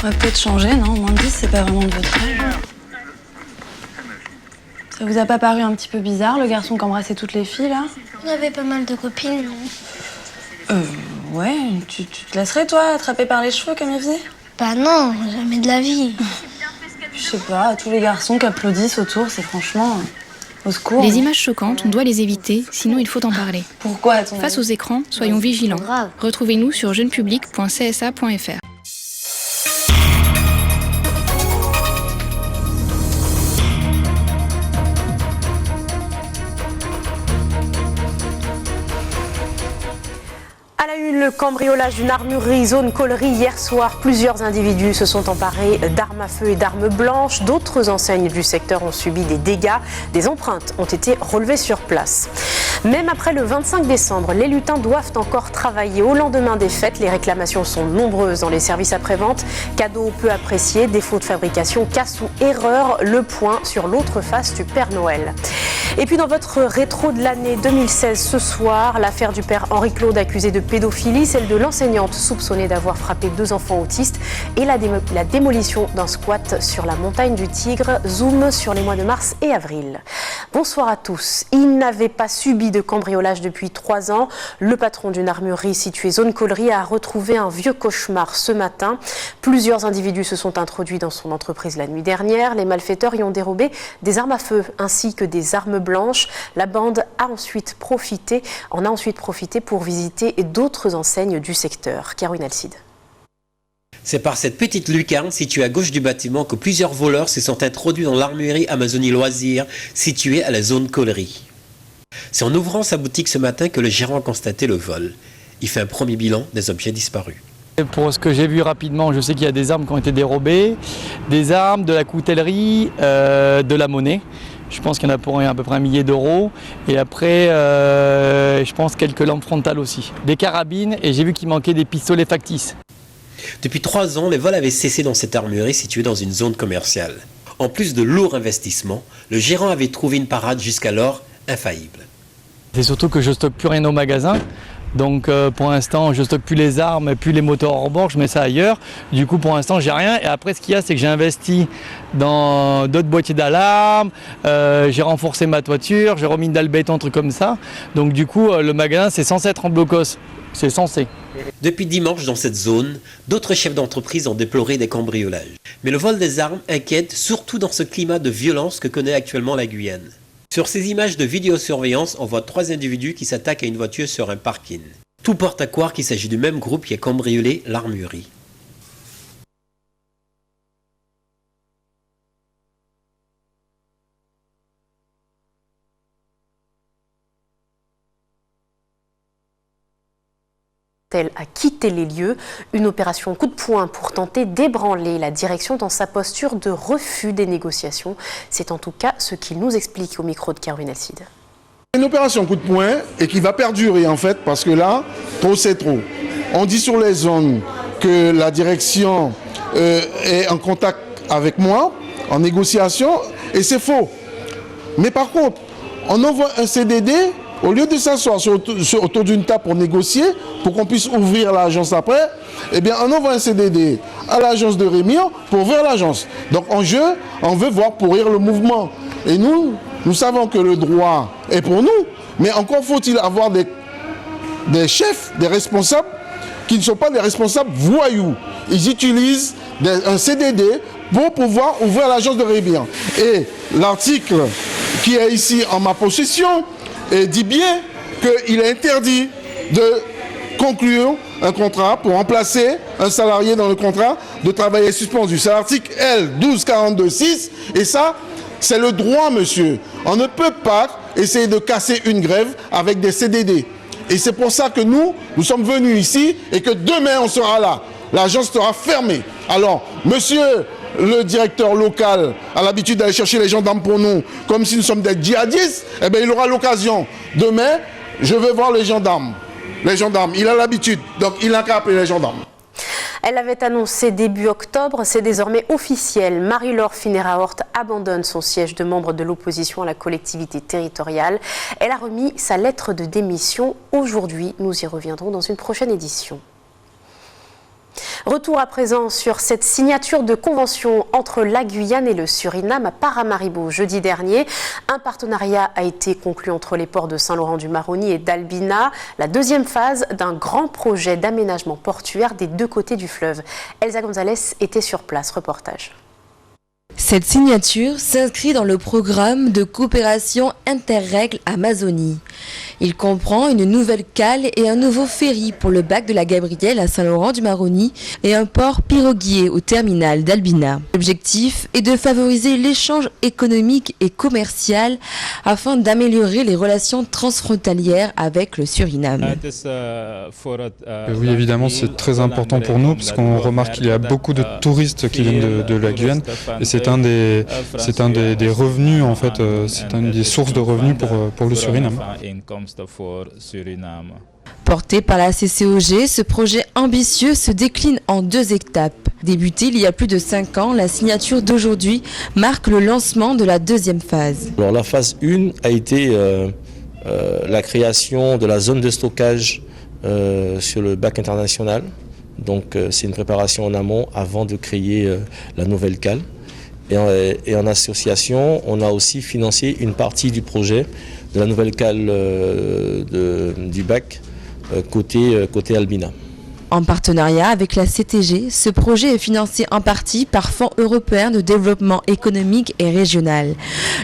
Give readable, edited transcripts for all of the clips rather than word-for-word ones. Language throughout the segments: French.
On va peut-être changer, non? Moins de 10, c'est pas vraiment de votre âge. Ça vous a pas paru un petit peu bizarre, le garçon qui embrassait toutes les filles, là? On avait pas mal de copines, non? Ouais, tu te laisserais, toi, attraper par les cheveux comme il faisait? Bah non, jamais de la vie. Je sais pas, tous les garçons qui applaudissent autour, c'est franchement... au secours. Les images choquantes, on doit les éviter, sinon il faut en parler. Pourquoi, à ton Face aux avis? écrans, soyons vigilants. grave. Retrouvez-nous sur jeunepublic.csa.fr. À la une, le cambriolage d'une armurerie zone Collery hier soir. Plusieurs individus se sont emparés d'armes à feu et d'armes blanches. D'autres enseignes du secteur ont subi des dégâts. Des empreintes ont été relevées sur place. Même après le 25 décembre, les lutins doivent encore travailler. Au lendemain des fêtes, les réclamations sont nombreuses dans les services après-vente. Cadeaux peu appréciés, défauts de fabrication, casse ou erreur. Le point sur l'autre face du Père Noël. Et puis dans votre rétro de l'année 2016 ce soir, l'affaire du père Henri-Claude accusé de pédophilie, celle de l'enseignante soupçonnée d'avoir frappé 2 enfants autistes et la démolition d'un squat sur la montagne du Tigre. Zoom sur les mois de mars et avril. Bonsoir à tous. Il n'avait pas subi de cambriolage depuis 3 ans. Le patron d'une armurerie située zone Collery a retrouvé un vieux cauchemar ce matin. Plusieurs individus se sont introduits dans son entreprise la nuit dernière. Les malfaiteurs y ont dérobé des armes à feu ainsi que des armes blanches. La bande en a ensuite profité pour visiter d'autres enseignes du secteur. Caroline Alcide. C'est par cette petite lucarne située à gauche du bâtiment que plusieurs voleurs se sont introduits dans l'armurerie Amazonie Loisirs située à la zone Collery. C'est en ouvrant sa boutique ce matin que le gérant a constaté le vol. Il fait un premier bilan des objets disparus. Pour ce que j'ai vu rapidement, je sais qu'il y a des armes qui ont été dérobées, des armes, de la coutellerie, de la monnaie. Je pense qu'il y en a pour à peu près 1 millier d'euros. Et après, je pense quelques lampes frontales aussi. Des carabines et j'ai vu qu'il manquait des pistolets factices. Depuis 3 ans, les vols avaient cessé dans cette armurerie située dans une zone commerciale. En plus de lourds investissements, le gérant avait trouvé une parade jusqu'alors infaillible. C'est surtout que je ne stocke plus rien au magasin. Donc pour l'instant, je ne stocke plus les armes et plus les moteurs hors bord, je mets ça ailleurs. Du coup, pour l'instant, j'ai rien. Et après, ce qu'il y a, c'est que j'ai investi dans d'autres boîtiers d'alarme, j'ai renforcé ma toiture, j'ai remis une dalle béton, un truc comme ça. Donc du coup, le magasin, c'est censé être en blocos. C'est censé. Depuis dimanche, dans cette zone, d'autres chefs d'entreprise ont déploré des cambriolages. Mais le vol des armes inquiète, surtout dans ce climat de violence que connaît actuellement la Guyane. Sur ces images de vidéosurveillance, on voit 3 individus qui s'attaquent à une voiture sur un parking. Tout porte à croire qu'il s'agit du même groupe qui a cambriolé l'armurerie. A quitté les lieux. Une opération coup de poing pour tenter d'ébranler la direction dans sa posture de refus des négociations. C'est en tout cas ce qu'il nous explique au micro de Caroline Alcide. Une opération coup de poing et qui va perdurer en fait parce que là, trop c'est trop. On dit sur les zones que la direction est en contact avec moi, en négociation, et c'est faux. Mais par contre, on envoie un CDD. Au lieu de s'asseoir autour d'une table pour négocier, pour qu'on puisse ouvrir l'agence après, eh bien, on envoie un CDD à l'agence de Rémire pour ouvrir l'agence. Donc, en jeu, on veut voir pourrir le mouvement. Et nous savons que le droit est pour nous, mais encore faut-il avoir des chefs, des responsables qui ne sont pas des responsables voyous. Ils utilisent un CDD pour pouvoir ouvrir l'agence de Rémire. Et l'article qui est ici en ma possession, et dit bien qu'il est interdit de conclure un contrat pour remplacer un salarié dans le contrat de travail suspendu. C'est l'article L 1242-6 et ça, c'est le droit, monsieur. On ne peut pas essayer de casser une grève avec des CDD. Et c'est pour ça que nous sommes venus ici et que demain, on sera là. L'agence sera fermée. Alors, monsieur le directeur local a l'habitude d'aller chercher les gendarmes pour nous, comme si nous sommes des djihadistes, eh bien, il aura l'occasion. Demain, je vais voir les gendarmes. Les gendarmes, il a l'habitude, donc il n'a qu'à appeler les gendarmes. Elle avait annoncé début octobre, c'est désormais officiel. Marie-Laure Phinera-Horth abandonne son siège de membre de l'opposition à la collectivité territoriale. Elle a remis sa lettre de démission aujourd'hui. Nous y reviendrons dans une prochaine édition. Retour à présent sur cette signature de convention entre la Guyane et le Suriname à Paramaribo jeudi dernier. Un partenariat a été conclu entre les ports de Saint-Laurent-du-Maroni et d'Albina. La deuxième phase d'un grand projet d'aménagement portuaire des deux côtés du fleuve. Elsa Gonzalez était sur place. Reportage. Cette signature s'inscrit dans le programme de coopération Interreg Amazonie. Il comprend une nouvelle cale et un nouveau ferry pour le bac de la Gabrielle à Saint-Laurent-du-Maroni et un port piroguier au terminal d'Albina. L'objectif est de favoriser l'échange économique et commercial afin d'améliorer les relations transfrontalières avec le Suriname. Oui, évidemment, c'est très important pour nous parce qu'on remarque qu'il y a beaucoup de touristes qui viennent de la Guyane et c'est un des revenus, en fait, c'est une des sources de revenus pour le Suriname. Porté par la CCOG, ce projet ambitieux se décline en 2 étapes. Débuté il y a plus de 5 ans, la signature d'aujourd'hui marque le lancement de la deuxième phase. Alors, la phase 1 a été la création de la zone de stockage sur le bac international. Donc c'est une préparation en amont avant de créer la nouvelle cale. Et en association, on a aussi financé une partie du projet de la nouvelle cale du bac côté Albina. En partenariat avec la CTG, ce projet est financé en partie par Fonds européen de développement économique et régional.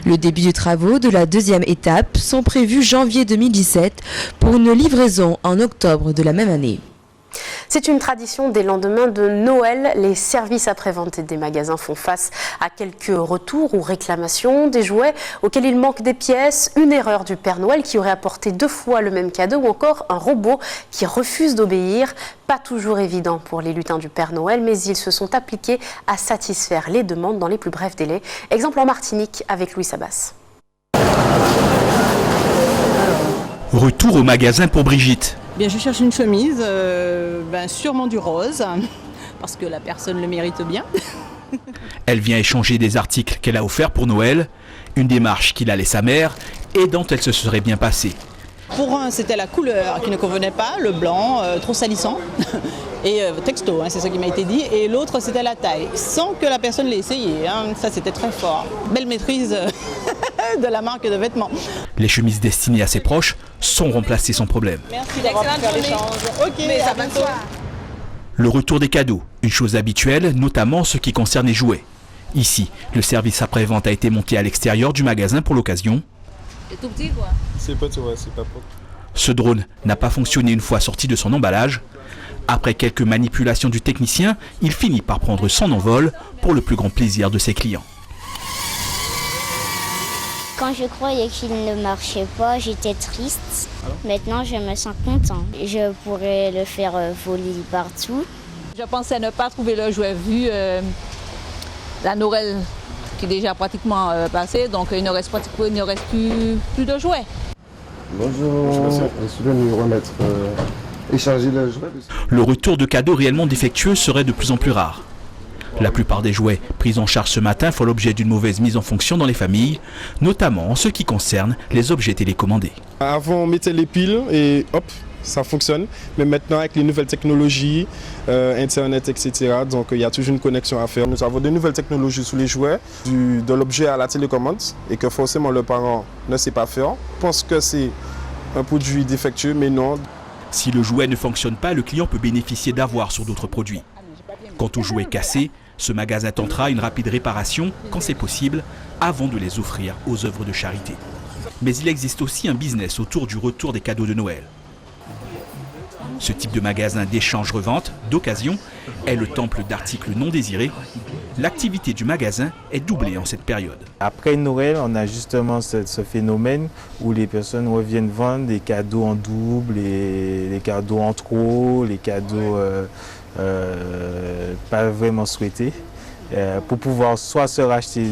Le début des travaux de la deuxième étape sont prévus janvier 2017 pour une livraison en octobre de la même année. C'est une tradition des lendemains de Noël. Les services après-vente des magasins font face à quelques retours ou réclamations, des jouets auxquels il manque des pièces, une erreur du Père Noël qui aurait apporté 2 fois le même cadeau ou encore un robot qui refuse d'obéir. Pas toujours évident pour les lutins du Père Noël, mais ils se sont appliqués à satisfaire les demandes dans les plus brefs délais. Exemple en Martinique avec Louis Sabas. Retour au magasin pour Brigitte. Bien, je cherche une chemise, sûrement du rose, parce que la personne le mérite bien. Elle vient échanger des articles qu'elle a offerts pour Noël, une démarche qu'il allait sa mère et dont elle se serait bien passée. Pour un, c'était la couleur qui ne convenait pas, le blanc, trop salissant, et texto, c'est ce qui m'a été dit. Et l'autre, c'était la taille, sans que la personne l'ait essayé, ça c'était très fort. Belle maîtrise de la marque de vêtements. Les chemises destinées à ses proches sont remplacées sans problème. Merci d'avoir pu faire l'échange. Ok, à bientôt. Le retour des cadeaux, une chose habituelle, notamment ce qui concerne les jouets. Ici, le service après-vente a été monté à l'extérieur du magasin pour l'occasion. C'est tout petit quoi. C'est pas tout, c'est pas propre. Ce drone n'a pas fonctionné une fois sorti de son emballage. Après quelques manipulations du technicien, il finit par prendre son envol pour le plus grand plaisir de ses clients. Quand je croyais qu'il ne marchait pas, j'étais triste. Maintenant, je me sens content. Je pourrais le faire voler partout. Je pensais ne pas trouver le jouet vu la Noël qui est déjà pratiquement passée, donc il ne reste plus de jouets. Bonjour, je suis venu remettre échanger le jouet. Le retour de cadeaux réellement défectueux serait de plus en plus rare. La plupart des jouets pris en charge ce matin font l'objet d'une mauvaise mise en fonction dans les familles, notamment en ce qui concerne les objets télécommandés. Avant, on mettait les piles et hop, ça fonctionne. Mais maintenant, avec les nouvelles technologies, Internet, etc., donc il y a toujours une connexion à faire. Nous avons de nouvelles technologies sous les jouets, de l'objet à la télécommande, et que forcément le parent ne sait pas faire. Je pense que c'est un produit défectueux, mais non. Si le jouet ne fonctionne pas, le client peut bénéficier d'avoirs sur d'autres produits. Quant aux jouets cassés, ce magasin tentera une rapide réparation, quand c'est possible, avant de les offrir aux œuvres de charité. Mais il existe aussi un business autour du retour des cadeaux de Noël. Ce type de magasin d'échange-revente, d'occasion, est le temple d'articles non désirés. L'activité du magasin est doublée en cette période. Après Noël, on a justement ce phénomène où les personnes reviennent vendre des cadeaux en double, les cadeaux en trop, les cadeaux pas vraiment souhaités, pour pouvoir soit se racheter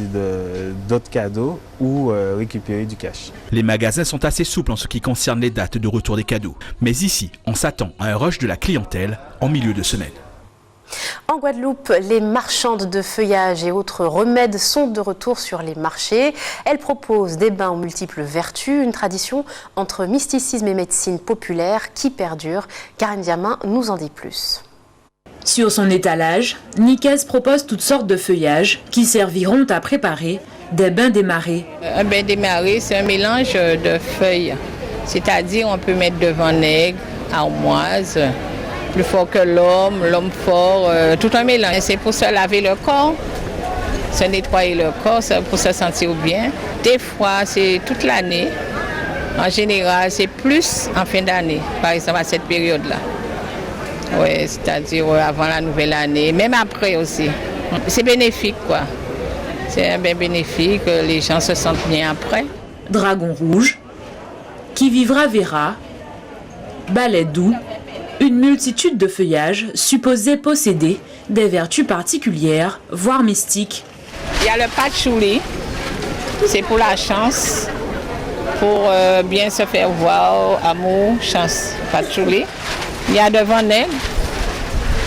d'autres cadeaux ou récupérer du cash. Les magasins sont assez souples en ce qui concerne les dates de retour des cadeaux. Mais ici, on s'attend à un rush de la clientèle en milieu de semaine. En Guadeloupe, les marchandes de feuillage et autres remèdes sont de retour sur les marchés. Elles proposent des bains aux multiples vertus, une tradition entre mysticisme et médecine populaire qui perdure. Karine Diamin nous en dit plus. Sur son étalage, Nicaise propose toutes sortes de feuillages qui serviront à préparer des bains des marées. Un bain des marées, c'est un mélange de feuilles. C'est-à-dire on peut mettre devant nègre, armoise, plus fort que l'homme fort, tout un mélange. C'est pour se laver le corps, se nettoyer le corps, pour se sentir bien. Des fois, c'est toute l'année. En général, c'est plus en fin d'année, par exemple à cette période-là. Oui, c'est-à-dire avant la nouvelle année, même après aussi. C'est bénéfique, quoi. C'est un bain bénéfique, les gens se sentent bien après. Dragon rouge, qui vivra verra, balai doux, une multitude de feuillages supposés posséder des vertus particulières, voire mystiques. Il y a le patchouli, c'est pour la chance, pour bien se faire voir, amour, chance, patchouli. Il y a devant nègre.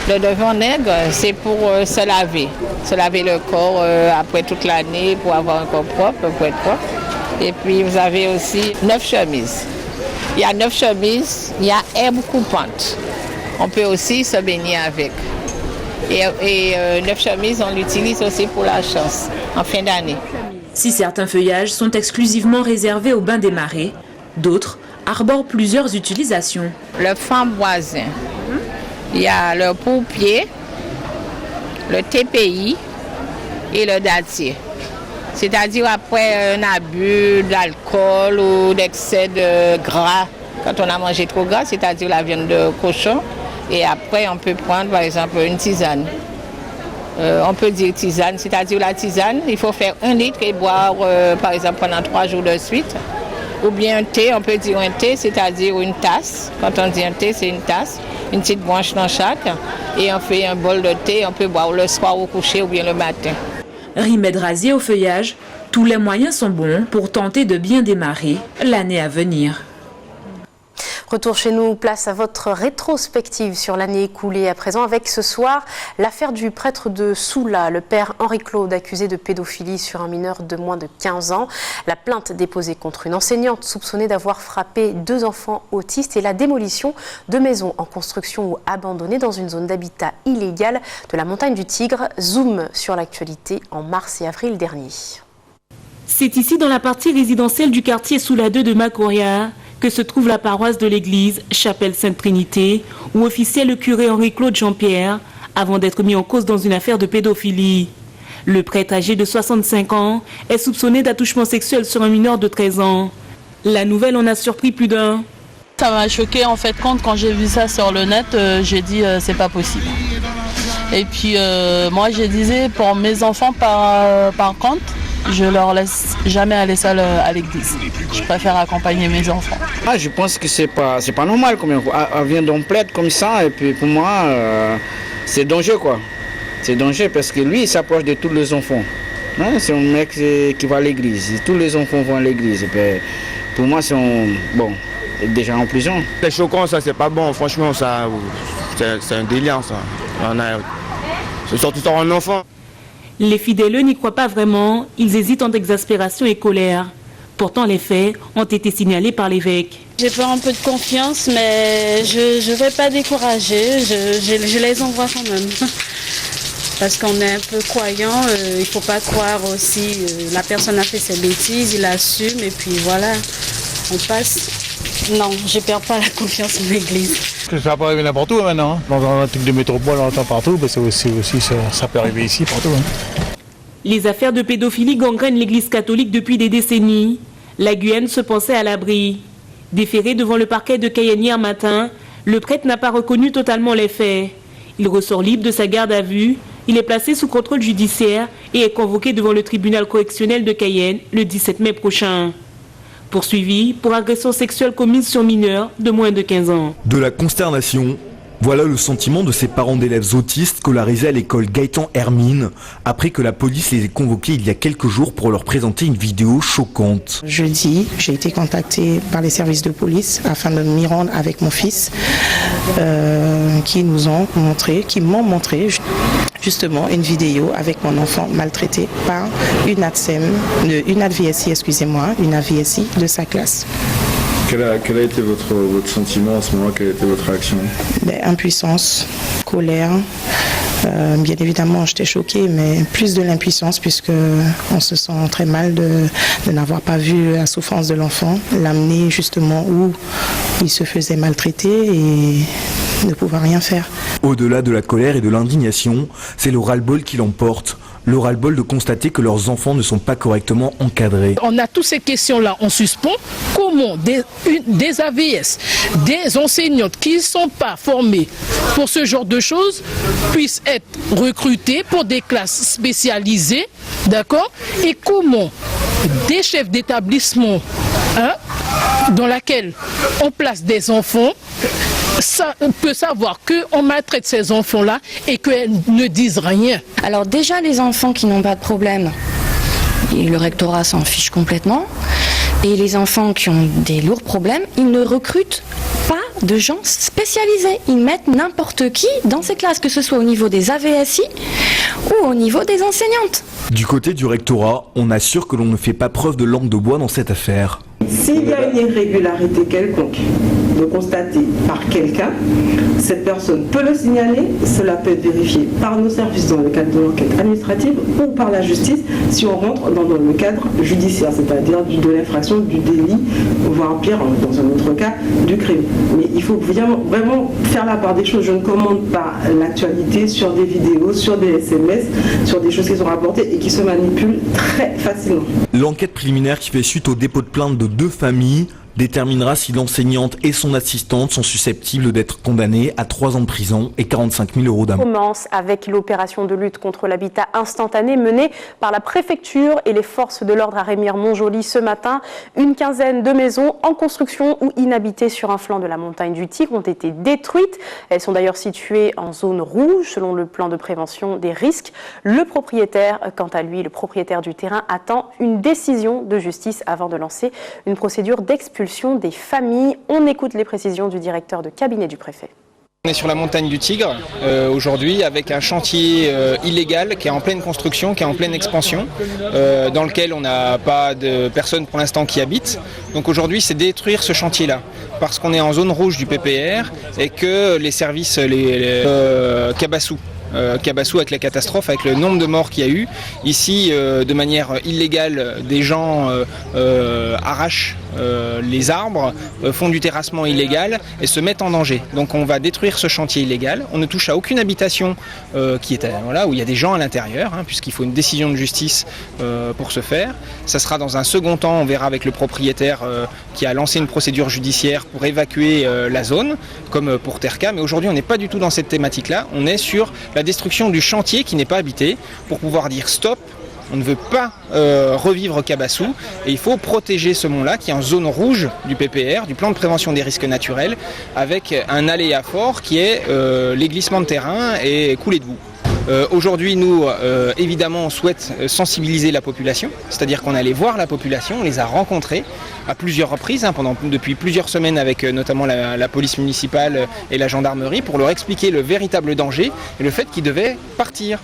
Le devant nègre, c'est pour se laver le corps après toute l'année, pour avoir un corps propre, pour être propre. Et puis vous avez aussi 9 chemises. Il y a 9 chemises, il y a herbe coupante. On peut aussi se baigner avec. Et 9 chemises, on l'utilise aussi pour la chance, en fin d'année. Si certains feuillages sont exclusivement réservés au bain des marées, d'autres arborent plusieurs utilisations. Le framboisin, il y a le pourpier, le TPI et le dattier. C'est-à-dire après un abus d'alcool ou d'excès de gras, quand on a mangé trop gras, c'est-à-dire la viande de cochon, et après on peut prendre par exemple une tisane. On peut dire tisane, c'est-à-dire la tisane, il faut faire 1 litre et boire par exemple pendant 3 jours de suite. Ou bien un thé, on peut dire un thé, c'est-à-dire une tasse. Quand on dit un thé, c'est une tasse, une petite branche dans chaque. Et on fait un bol de thé, on peut boire le soir au coucher ou bien le matin. Remède rasier au feuillage, tous les moyens sont bons pour tenter de bien démarrer l'année à venir. Retour chez nous, place à votre rétrospective sur l'année écoulée. À présent, avec ce soir, l'affaire du prêtre de Soula, le père Henri-Claude, accusé de pédophilie sur un mineur de moins de 15 ans. La plainte déposée contre une enseignante soupçonnée d'avoir frappé 2 enfants autistes et la démolition de maisons en construction ou abandonnées dans une zone d'habitat illégale de la montagne du Tigre. Zoom sur l'actualité en mars et avril dernier. C'est ici, dans la partie résidentielle du quartier Soula 2 de Macoria, que se trouve la paroisse de l'église Chapelle Sainte-Trinité, où officiait le curé Henri-Claude Jean-Pierre, avant d'être mis en cause dans une affaire de pédophilie. Le prêtre âgé de 65 ans est soupçonné d'attouchement sexuel sur un mineur de 13 ans. La nouvelle en a surpris plus d'un. Ça m'a choqué en fait quand j'ai vu ça sur le net, j'ai dit c'est pas possible. Et puis moi je disais pour mes enfants par contre, je leur laisse jamais aller seul à l'église. Je préfère accompagner mes enfants. Je pense que c'est pas normal quand même. Elle vient d'un plaide comme ça et puis pour moi c'est dangereux quoi. C'est dangereux parce que lui il s'approche de tous les enfants. C'est un mec qui va à l'église. Tous les enfants vont à l'église. Pour moi c'est déjà en prison. C'est choquant ça, c'est pas bon. Franchement ça, c'est un délire ça. C'est surtout sur un enfant. Les fidèles n'y croient pas vraiment, ils hésitent entre exaspération et colère. Pourtant, les faits ont été signalés par l'évêque. J'ai peur un peu de confiance, mais je ne vais pas décourager, je les envoie quand même. Parce qu'on est un peu croyant, il ne faut pas croire aussi, la personne a fait ses bêtises, il assume et puis voilà, on passe. Non, je ne perds pas la confiance en l'église. Ça peut arriver n'importe où maintenant. Dans un truc de métropole, on entend partout, mais ça peut arriver ici, partout. Les affaires de pédophilie gangrènent l'église catholique depuis des décennies. La Guyane se pensait à l'abri. Déféré devant le parquet de Cayenne hier matin, le prêtre n'a pas reconnu totalement les faits. Il ressort libre de sa garde à vue. Il est placé sous contrôle judiciaire et est convoqué devant le tribunal correctionnel de Cayenne le 17 mai prochain. Poursuivi pour agression sexuelle commise sur mineurs de moins de 15 ans. De la consternation, voilà le sentiment de ces parents d'élèves autistes scolarisés à l'école Gaëtan Hermine, après que la police les ait convoqués il y a quelques jours pour leur présenter une vidéo choquante. Jeudi, j'ai été contactée par les services de police afin de m'y rendre avec mon fils, qui m'ont montré justement une vidéo avec mon enfant maltraité par une AVSI de sa classe. Quel a été votre sentiment à ce moment-là? Quelle a été votre réaction? Impuissance, colère. Bien évidemment, j'étais choquée, mais plus de l'impuissance puisque on se sent très mal de n'avoir pas vu la souffrance de l'enfant, l'amener justement où il se faisait maltraiter et ne pouvoir rien faire. Au-delà de la colère et de l'indignation, c'est le ras-le-bol qui l'emporte. Le ras-le-bol de constater que leurs enfants ne sont pas correctement encadrés. On a toutes ces questions-là en suspens. Comment des AVS, des enseignantes qui ne sont pas formées pour ce genre de choses puissent être recrutées pour des classes spécialisées, d'accord? Et comment des chefs d'établissement dans lesquels on place des enfants peut savoir qu'on maltraite ces enfants-là et qu'elles ne disent rien. Alors déjà, les enfants qui n'ont pas de problème, le rectorat s'en fiche complètement. Et les enfants qui ont des lourds problèmes, ils ne recrutent pas de gens spécialisés. Ils mettent n'importe qui dans ces classes, que ce soit au niveau des AVSI ou au niveau des enseignantes. Du côté du rectorat, on assure que l'on ne fait pas preuve de langue de bois dans cette affaire. S'il y a une irrégularité quelconque de constater par quelqu'un, cette personne peut le signaler, cela peut être vérifié par nos services dans le cadre de l'enquête administrative ou par la justice si on rentre dans le cadre judiciaire, c'est-à-dire de l'infraction, du délit, voire pire, dans un autre cas, du crime. Mais il faut vraiment faire la part des choses. Je ne commande pas l'actualité sur des vidéos, sur des SMS, sur des choses qui sont rapportées et qui se manipulent très facilement. L'enquête préliminaire qui fait suite au dépôt de plainte de 2 familles déterminera si l'enseignante et son assistante sont susceptibles d'être condamnées à 3 ans de prison et 45 000 € d'amende. On commence avec l'opération de lutte contre l'habitat instantané menée par la préfecture et les forces de l'ordre à Remire-Montjoly ce matin. Une quinzaine de maisons en construction ou inhabitées sur un flanc de la montagne du Tigre ont été détruites. Elles sont d'ailleurs situées en zone rouge selon le plan de prévention des risques. Le propriétaire, quant à lui, le propriétaire du terrain, attend une décision de justice avant de lancer une procédure d'expulsion des familles. On écoute les précisions du directeur de cabinet du préfet. On est sur la montagne du Tigre aujourd'hui avec un chantier illégal qui est en pleine construction, qui est en pleine expansion, dans lequel on n'a pas de personnes pour l'instant qui habitent. Donc aujourd'hui c'est détruire ce chantier-là parce qu'on est en zone rouge du PPR et que les services, Cabassou avec la catastrophe, avec le nombre de morts qu'il y a eu. Ici, de manière illégale, des gens arrachent les arbres, font du terrassement illégal et se mettent en danger. Donc on va détruire ce chantier illégal. On ne touche à aucune habitation qui est où il y a des gens à l'intérieur, puisqu'il faut une décision de justice pour ce faire. Ça sera dans un second temps, on verra avec le propriétaire qui a lancé une procédure judiciaire pour évacuer la zone, comme pour Terca. Mais aujourd'hui, on n'est pas du tout dans cette thématique-là. On est sur la destruction du chantier qui n'est pas habité pour pouvoir dire stop. On ne veut pas revivre Cabassou et il faut protéger ce mont-là qui est en zone rouge du PPR, du plan de prévention des risques naturels, avec un aléa fort qui est les glissements de terrain et coulées de boue. Aujourd'hui, nous, évidemment, on souhaite sensibiliser la population, c'est-à-dire qu'on allait voir la population, on les a rencontrés à plusieurs reprises, depuis plusieurs semaines avec notamment la police municipale et la gendarmerie pour leur expliquer le véritable danger et le fait qu'ils devaient partir.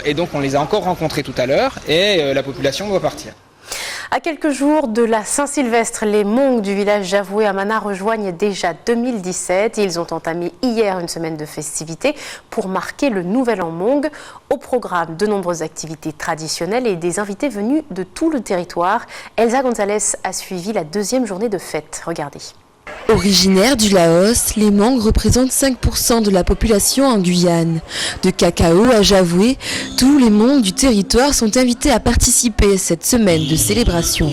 Et donc on les a encore rencontrés tout à l'heure et la population doit partir. À quelques jours de la Saint-Sylvestre, les Hmongs du village Javoué à Mana rejoignent déjà 2017. Ils ont entamé hier une semaine de festivités pour marquer le nouvel an Hmong. Au programme, de nombreuses activités traditionnelles et des invités venus de tout le territoire. Elsa Gonzalez a suivi la 2e journée de fête. Regardez. Originaires du Laos, les Hmongs représentent 5% de la population en Guyane. De Cacao à Javoué, tous les Hmongs du territoire sont invités à participer à cette semaine de célébration.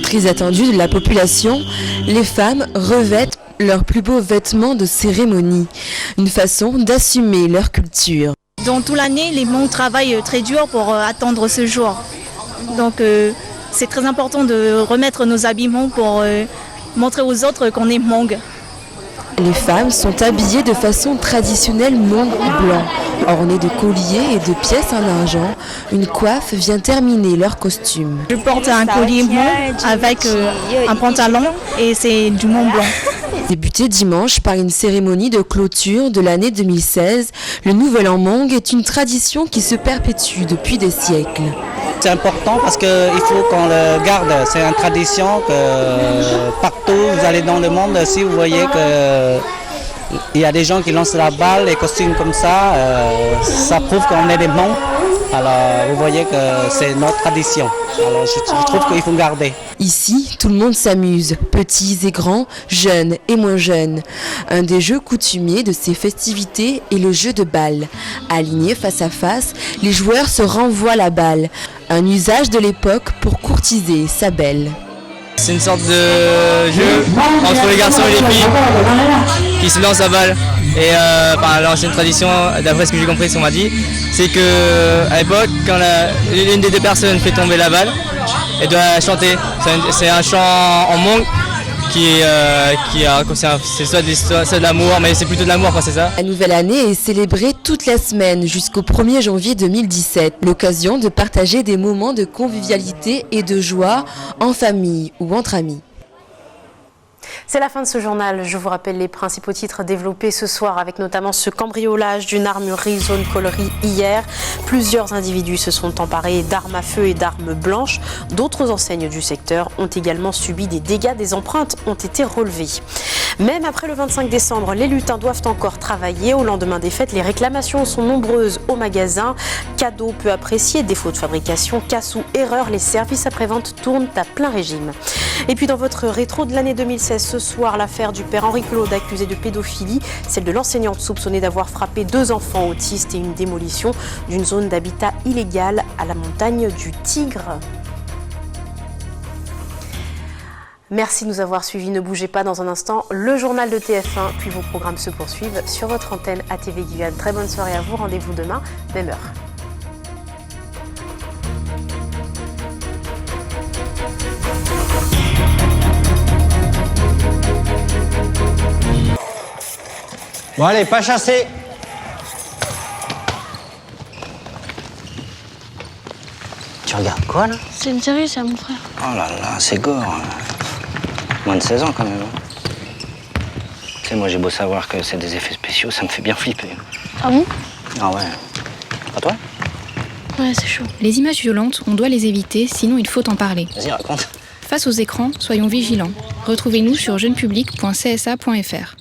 Très attendue de la population, les femmes revêtent leurs plus beaux vêtements de cérémonie, une façon d'assumer leur culture. Dans toute l'année, les Hmongs travaillent très dur pour attendre ce jour. Donc c'est très important de remettre nos habits Hmongs pour montrer aux autres qu'on est Hmong. Les femmes sont habillées de façon traditionnelle Hmong blanc, ornées de colliers et de pièces en argent. Une coiffe vient terminer leur costume. Je porte un collier Hmong avec un pantalon et c'est du Hmong blanc. Débuté dimanche par une cérémonie de clôture de l'année 2016, le Nouvel An Hmong est une tradition qui se perpétue depuis des siècles. C'est important parce qu'il faut qu'on le garde. C'est une tradition que partout vous allez dans le monde, si vous voyez qu'il y a des gens qui lancent la balle, les costumes comme ça, ça prouve qu'on est des bons. Alors vous voyez que c'est notre tradition. Alors je trouve qu'il faut garder. Ici, tout le monde s'amuse, petits et grands, jeunes et moins jeunes. Un des jeux coutumiers de ces festivités est le jeu de balle. Alignés face à face, les joueurs se renvoient la balle. Un usage de l'époque pour courtiser sa belle. C'est une sorte de jeu entre les garçons et les filles qui se lancent la balle. Et par l'ancienne tradition, d'après ce que j'ai compris, ce qu'on m'a dit, c'est qu'à l'époque, quand l'une des deux personnes fait tomber la balle, elle doit chanter. C'est un chant en Hmong c'est soit de l'amour, mais c'est plutôt de l'amour, c'est ça. La nouvelle année est célébrée toute la semaine jusqu'au 1er janvier 2017. L'occasion de partager des moments de convivialité et de joie en famille ou entre amis. C'est la fin de ce journal. Je vous rappelle les principaux titres développés ce soir avec notamment ce cambriolage d'une armurerie zone colorie hier. Plusieurs individus se sont emparés d'armes à feu et d'armes blanches. D'autres enseignes du secteur ont également subi des dégâts. Des empreintes ont été relevées. Même après le 25 décembre, les lutins doivent encore travailler. Au lendemain des fêtes, les réclamations sont nombreuses au magasin. Cadeaux peu appréciés, défauts de fabrication, casse ou erreurs, les services après-vente tournent à plein régime. Et puis dans votre rétro de l'année 2016, ce soir, l'affaire du père Henri Claude accusé de pédophilie, celle de l'enseignante soupçonnée d'avoir frappé 2 enfants autistes et une démolition d'une zone d'habitat illégale à la montagne du Tigre. Merci de nous avoir suivis. Ne bougez pas, dans un instant, le journal de TF1, puis vos programmes se poursuivent sur votre antenne ATV Guyane. Très bonne soirée à vous. Rendez-vous demain, même heure. Bon allez, pas chasser. Tu regardes quoi là? C'est une série, ça, mon frère. Oh là là, c'est gore. Moins de 16 ans quand même. Tu sais, moi j'ai beau savoir que c'est des effets spéciaux, ça me fait bien flipper. Ah bon? Ah ouais. Pas toi? Ouais, c'est chaud. Les images violentes, on doit les éviter, sinon il faut en parler. Vas-y, raconte. Face aux écrans, soyons vigilants. Retrouvez-nous sur jeunepublic.csa.fr.